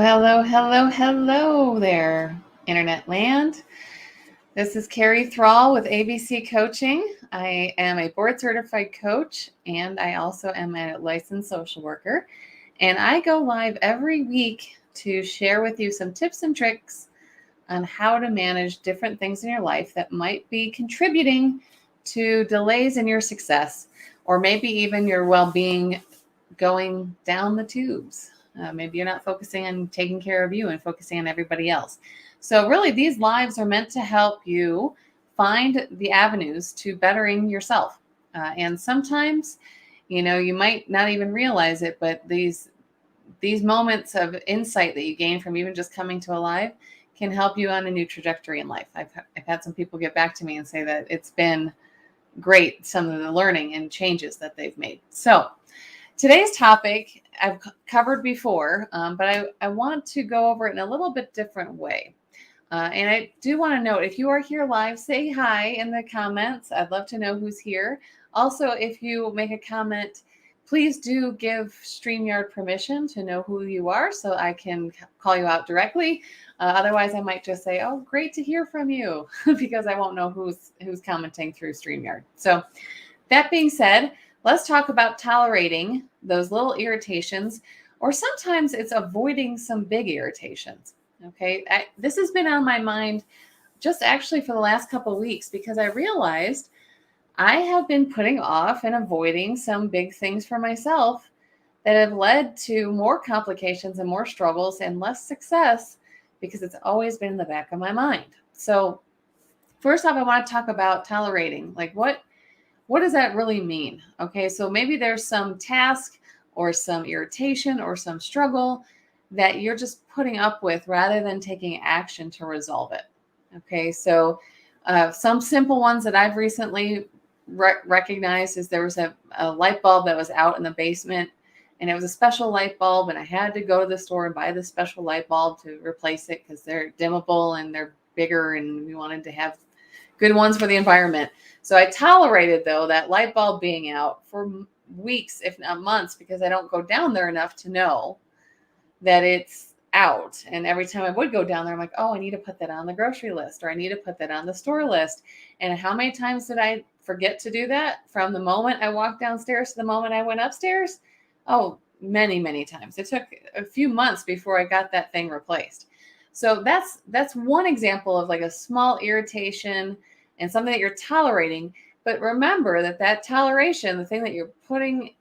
Hello there, Internet land. This is Carrie Thrall with ABC Coaching. I am a board certified coach and I also am a licensed social worker. And I go live every week to share with you some tips and tricks on how to manage different things in your life that might be contributing to delays in your success or maybe even your well-being going down the tubes. Maybe you're not focusing on taking care of you and focusing on everybody else. So really, these lives are meant to help you find the avenues to bettering yourself. And sometimes, you might not even realize it, but these moments of insight that you gain from even just coming to a live can help you on a new trajectory in life. I've had some people get back to me and say that it's been great, some of the learning and changes that they've made. So today's topic I've covered before, but I want to go over it in a little bit different way. And I do want to note, if you are here live, say hi in the comments. I'd love to know who's here. Also, if you make a comment, please do give StreamYard permission to know who you are so I can call you out directly. Otherwise, I might just say, oh, great to hear from you, because I won't know who's commenting through StreamYard. So that being said, let's talk about tolerating those little irritations, or sometimes it's avoiding some big irritations. Okay, this has been on my mind just actually for the last couple of weeks because I realized I have been putting off and avoiding some big things for myself that have led to more complications and more struggles and less success because it's always been in the back of my mind. So first off, I want to talk about tolerating. Like what does that really mean? Okay, so maybe there's some task or some irritation or some struggle that you're just putting up with rather than taking action to resolve it. Okay, so some simple ones that I've recently recognized is there was a light bulb that was out in the basement, and it was a special light bulb, and I had to go to the store and buy this special light bulb to replace it because they're dimmable and they're bigger, and we wanted to have good ones for the environment. So I tolerated, though, that light bulb being out for weeks, if not months, because I don't go down there enough to know that it's out. And every time I would go down there, I'm like, oh, I need to put that on the grocery list, or I need to put that on the store list. And how many times did I forget to do that from the moment I walked downstairs to the moment I went upstairs? Oh, many, many times. It took a few months before I got that thing replaced. So that's one example of like a small irritation and something that you're tolerating. But remember that toleration, the thing that you're putting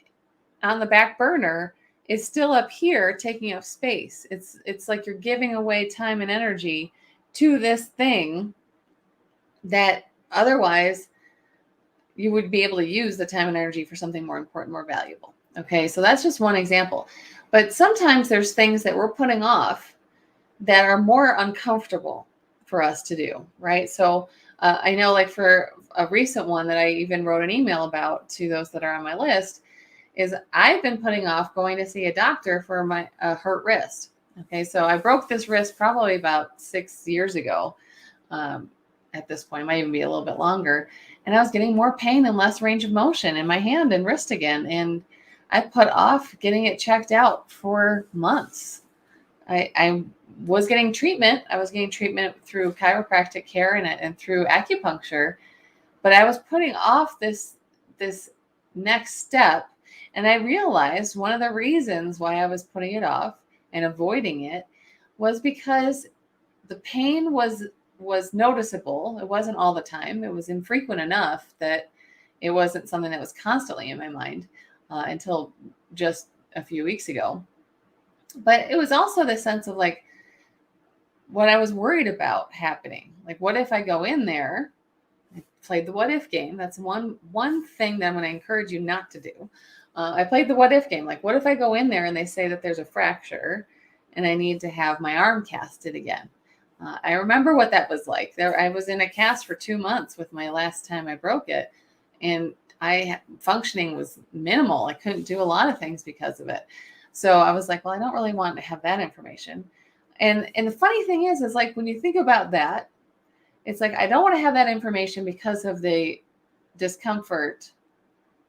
on the back burner, is still up here taking up space. It's like you're giving away time and energy to this thing that otherwise you would be able to use the time and energy for something more important, more valuable. Okay, so that's just one example. But sometimes there's things that we're putting off that are more uncomfortable for us to do, right? So I know, like for a recent one that I even wrote an email about to those that are on my list, is I've been putting off going to see a doctor for my hurt wrist. Okay, so I broke this wrist probably about 6 years ago. At this point, it might even be a little bit longer. And I was getting more pain and less range of motion in my hand and wrist again. And I put off getting it checked out for months. I was getting treatment. I was getting treatment through chiropractic care and through acupuncture, but I was putting off this next step. And I realized one of the reasons why I was putting it off and avoiding it was because the pain was noticeable. It wasn't all the time. It was infrequent enough that it wasn't something that was constantly in my mind until just a few weeks ago. But it was also the sense of like what I was worried about happening. Like, what if I go in there? I played the what if game. That's one thing that I'm going to encourage you not to do. I played the what if game. Like, what if I go in there and they say that there's a fracture and I need to have my arm casted again? I remember what that was like. I was in a cast for 2 months with my last time I broke it, and functioning was minimal. I couldn't do a lot of things because of it. So I was like, well, I don't really want to have that information. And the funny thing is like when you think about that, it's like I don't want to have that information because of the discomfort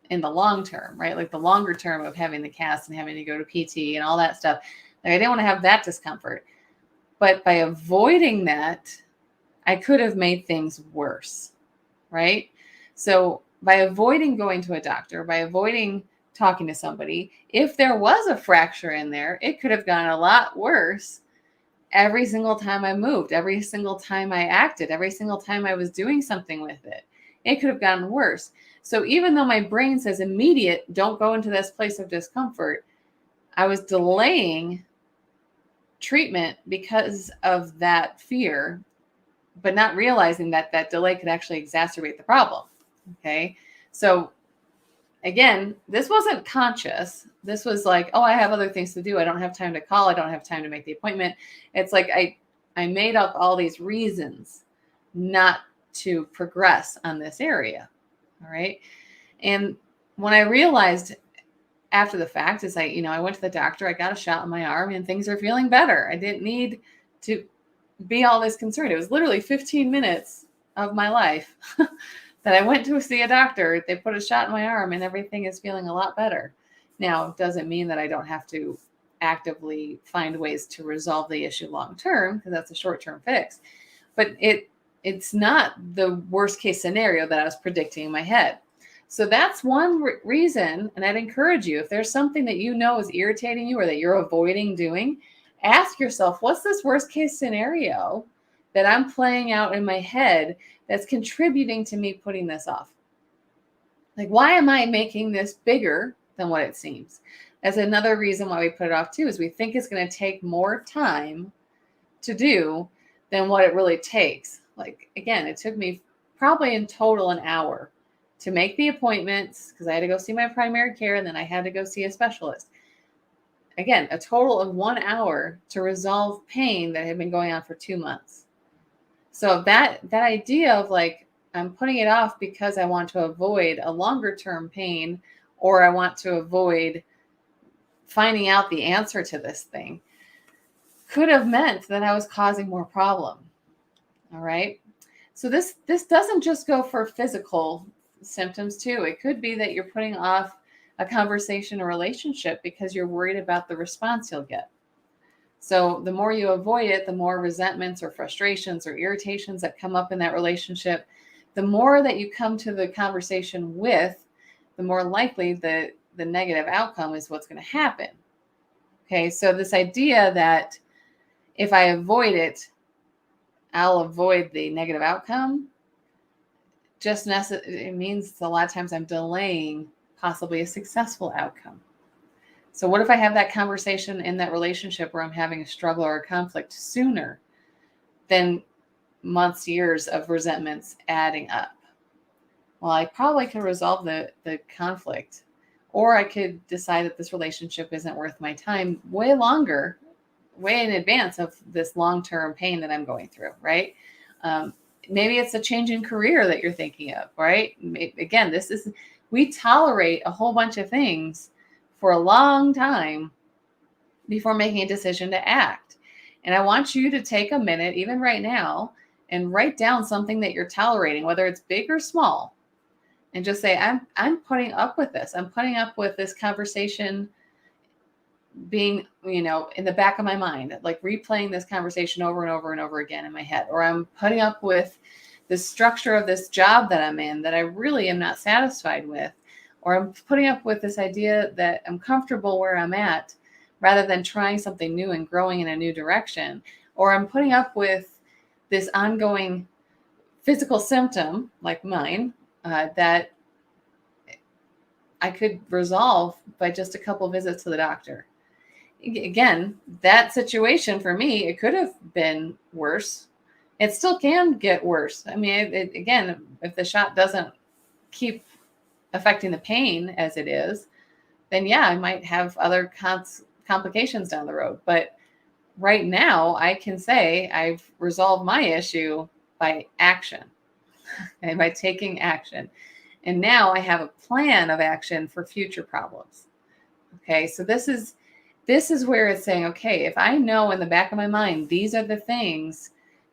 in the long term, right? Like the longer term of having the cast and having to go to PT and all that stuff. Like I didn't want to have that discomfort. But by avoiding that, I could have made things worse, right? So by avoiding going to a doctor, by avoiding talking to somebody, if there was a fracture in there, it could have gone a lot worse every single time I moved, every single time I acted, every single time I was doing something with it. It could have gotten worse. So even though my brain says immediate, don't go into this place of discomfort, I was delaying treatment because of that fear, but not realizing that that delay could actually exacerbate the problem. Okay. So again, this wasn't conscious. This was like, oh, I have other things to do. I don't have time to call. I don't have time to make the appointment. It's like I made up all these reasons not to progress on this area. All right. And when I realized after the fact is I went to the doctor, I got a shot in my arm and things are feeling better. I didn't need to be all this concerned. It was literally 15 minutes of my life that I went to see a doctor. They put a shot in my arm and everything is feeling a lot better. Now, it doesn't mean that I don't have to actively find ways to resolve the issue long-term, because that's a short-term fix. But it's not the worst case scenario that I was predicting in my head. So that's one reason, and I'd encourage you, if there's something that you know is irritating you or that you're avoiding doing, ask yourself, what's this worst case scenario that I'm playing out in my head that's contributing to me putting this off? Like, why am I making this bigger than what it seems? That's another reason why we put it off too, is we think it's going to take more time to do than what it really takes. Like, again, it took me probably in total an hour to make the appointments, because I had to go see my primary care and then I had to go see a specialist. Again, a total of 1 hour to resolve pain that had been going on for 2 months. So that idea of like, I'm putting it off because I want to avoid a longer term pain, or I want to avoid finding out the answer to this thing, could have meant that I was causing more problem. All right. So this doesn't just go for physical symptoms too. It could be that you're putting off a conversation or relationship because you're worried about the response you'll get. So the more you avoid it, the more resentments or frustrations or irritations that come up in that relationship. The more that you come to the conversation with, the more likely the negative outcome is what's going to happen. Okay, so this idea that if I avoid it, I'll avoid the negative outcome, it means a lot of times I'm delaying possibly a successful outcome. So what if I have that conversation in that relationship where I'm having a struggle or a conflict sooner than months, years of resentments adding up? Well, I probably could resolve the conflict, or I could decide that this relationship isn't worth my time way in advance of this long-term pain that I'm going through, right? Maybe it's a change in career that you're thinking of, right? Again, we tolerate a whole bunch of things for a long time before making a decision to act. And I want you to take a minute, even right now, and write down something that you're tolerating, whether it's big or small, and just say, I'm putting up with this. I'm putting up with this conversation being, in the back of my mind, like replaying this conversation over and over and over again in my head. Or I'm putting up with the structure of this job that I'm in that I really am not satisfied with. Or I'm putting up with this idea that I'm comfortable where I'm at rather than trying something new and growing in a new direction. Or I'm putting up with this ongoing physical symptom like mine that I could resolve by just a couple visits to the doctor. Again, that situation for me, it could have been worse. It still can get worse. I mean, again, if the shot doesn't keep affecting the pain as it is, then yeah, I might have other complications down the road. But right now, I can say I've resolved my issue by action and by taking action. And now I have a plan of action for future problems. Okay, so this is where it's saying, okay, if I know in the back of my mind, these are the things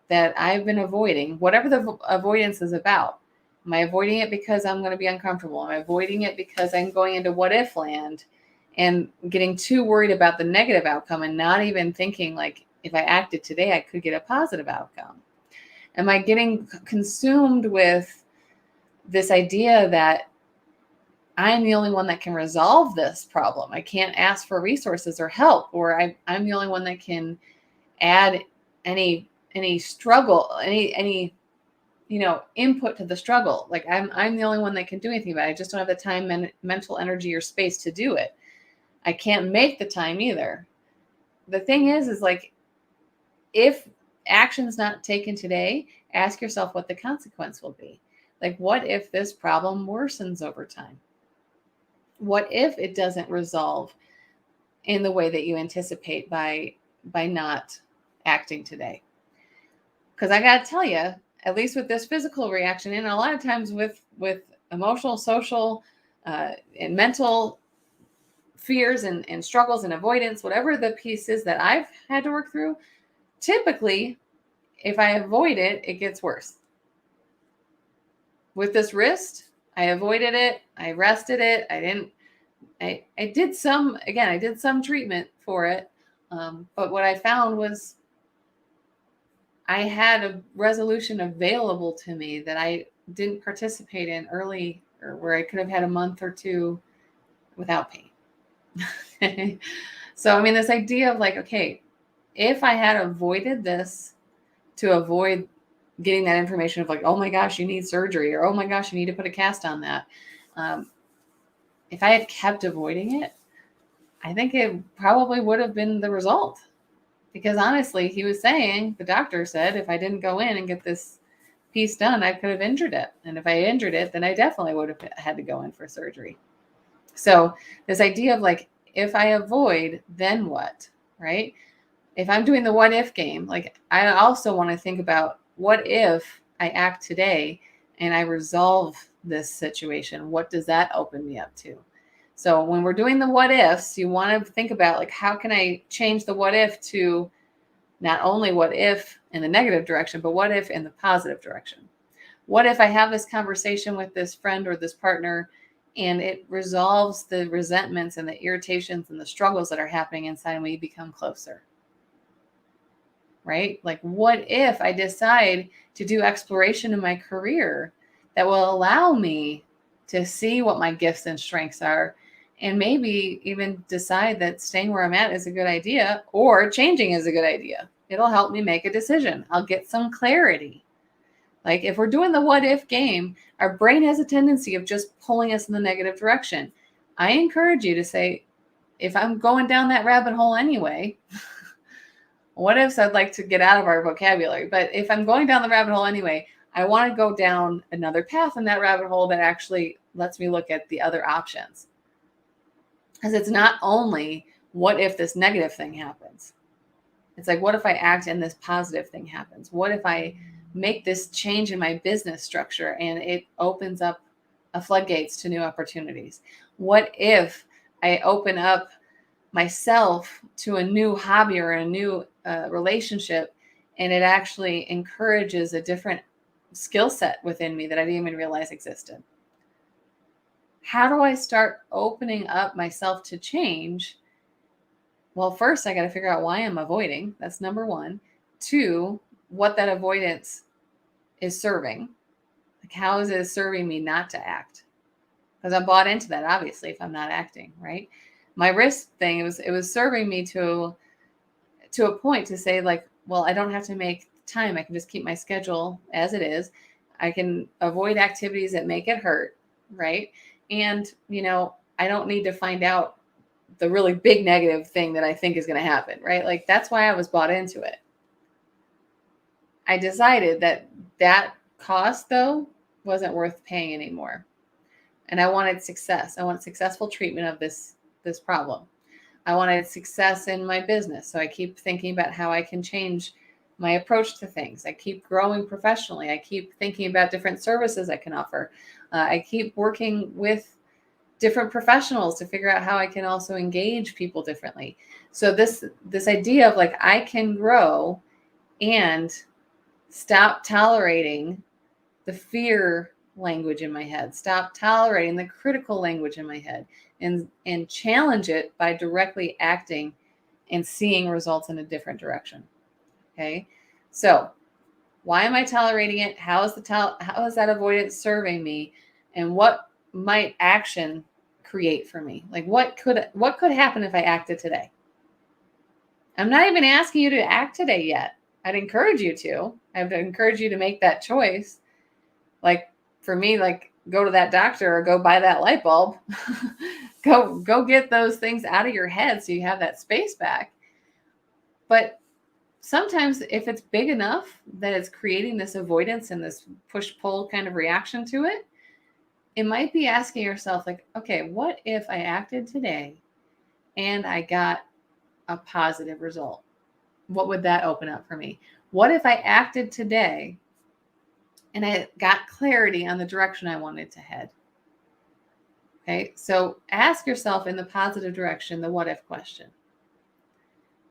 that I've been avoiding, whatever the avoidance is about. Am I avoiding it because I'm going to be uncomfortable? Am I avoiding it because I'm going into what if land and getting too worried about the negative outcome and not even thinking like, if I acted today, I could get a positive outcome. Am I getting consumed with this idea that I'm the only one that can resolve this problem? I can't ask for resources or help, or I'm the only one that can add any struggle, any input to the struggle. Like I'm the only one that can do anything about it. I just don't have the time, mental energy, or space to do it. I can't make the time either. The thing is like, if action's not taken today, ask yourself what the consequence will be. Like, what if this problem worsens over time? What if it doesn't resolve in the way that you anticipate by not acting today? Because I got to tell you, at least with this physical reaction, and a lot of times with emotional, social, and mental fears and struggles and avoidance, whatever the piece is that I've had to work through, typically, if I avoid it, it gets worse. With this wrist, I avoided it. I rested it. I did some treatment for it. But what I found was I had a resolution available to me that I didn't participate in early, or where I could have had a month or two without pain. So, I mean, this idea of like, okay, if I had avoided this to avoid getting that information of like, oh my gosh, you need surgery, or oh my gosh, you need to put a cast on that. If I had kept avoiding it, I think it probably would have been the result. Because honestly, the doctor said, if I didn't go in and get this piece done, I could have injured it. And if I injured it, then I definitely would have had to go in for surgery. So this idea of like, if I avoid, then what, right? If I'm doing the what if game, like I also want to think about, what if I act today and I resolve this situation? What does that open me up to? So when we're doing the what ifs, you want to think about like, how can I change the what if to not only what if in the negative direction, but what if in the positive direction? What if I have this conversation with this friend or this partner and it resolves the resentments and the irritations and the struggles that are happening inside, and we become closer? Right? Like, what if I decide to do exploration in my career that will allow me to see what my gifts and strengths are, and maybe even decide that staying where I'm at is a good idea, or changing is a good idea? It'll help me make a decision. I'll get some clarity. Like, if we're doing the what if game, our brain has a tendency of just pulling us in the negative direction. I encourage you to say, if I'm going down that rabbit hole anyway, what ifs I'd like to get out of our vocabulary. But if I'm going down the rabbit hole anyway, I want to go down another path in that rabbit hole that actually lets me look at the other options. Because it's not only what if this negative thing happens. It's like, what if I act and this positive thing happens? What if I make this change in my business structure and it opens up a floodgates to new opportunities? What if I open up myself to a new hobby or a new relationship, and it actually encourages a different skill set within me that I didn't even realize existed? How do I start opening up myself to change? Well, first, I got to figure out why I'm avoiding. That's number one. Two, what that avoidance is serving. Like, how is it serving me not to act? Because I'm bought into that, obviously, if I'm not acting, right? My wrist thing, it was serving me to a point to say like, well, I don't have to make time. I can just keep my schedule as it is. I can avoid activities that make it hurt, right? And, I don't need to find out the really big negative thing that I think is going to happen, right? Like, that's why I was bought into it. I decided that cost, though, wasn't worth paying anymore. And I wanted success. I wanted successful treatment of this problem. I wanted success in my business. So I keep thinking about how I can change my approach to things. I keep growing professionally. I keep thinking about different services I can offer. I keep working with different professionals to figure out how I can also engage people differently. So this idea of like, I can grow and stop tolerating the fear language in my head, stop tolerating the critical language in my head, and challenge it by directly acting and seeing results in a different direction. Okay. So why am I tolerating it? How is that avoidance serving me? And what might action create for me? Like what could happen if I acted today? I'm not even asking you to act today yet. I'd encourage you to. I would encourage you to make that choice. Like for me, like go to that doctor or go buy that light bulb. go get those things out of your head so you have that space back. But sometimes if it's big enough that it's creating this avoidance and this push-pull kind of reaction to it, it might be asking yourself like, okay, what if I acted today and I got a positive result? What would that open up for me? What if I acted today and I got clarity on the direction I wanted to head? Okay, so ask yourself in the positive direction the what if question.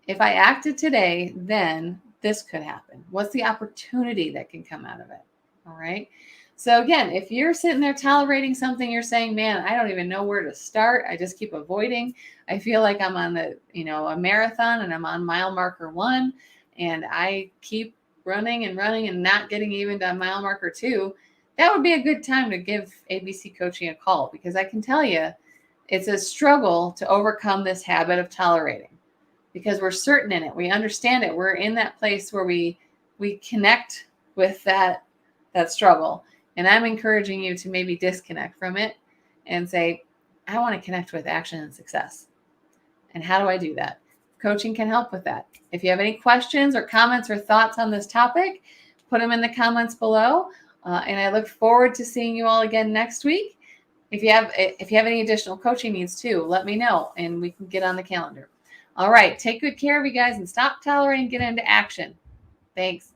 If I acted today, then this could happen. What's the opportunity that can come out of it? All right. So again, if you're sitting there tolerating something, you're saying, man, I don't even know where to start. I just keep avoiding. I feel like I'm on a marathon and I'm on mile marker 1 and I keep running and not getting even to mile marker 2. That would be a good time to give ABC Coaching a call, because I can tell you it's a struggle to overcome this habit of tolerating, because we're certain in it. We understand it. We're in that place where we connect with that struggle. And I'm encouraging you to maybe disconnect from it and say, I want to connect with action and success. And how do I do that? Coaching can help with that. If you have any questions or comments or thoughts on this topic, put them in the comments below. And I look forward to seeing you all again next week. If you have any additional coaching needs too, let me know and we can get on the calendar. All right. Take good care of you guys and stop tolerating, get into action. Thanks.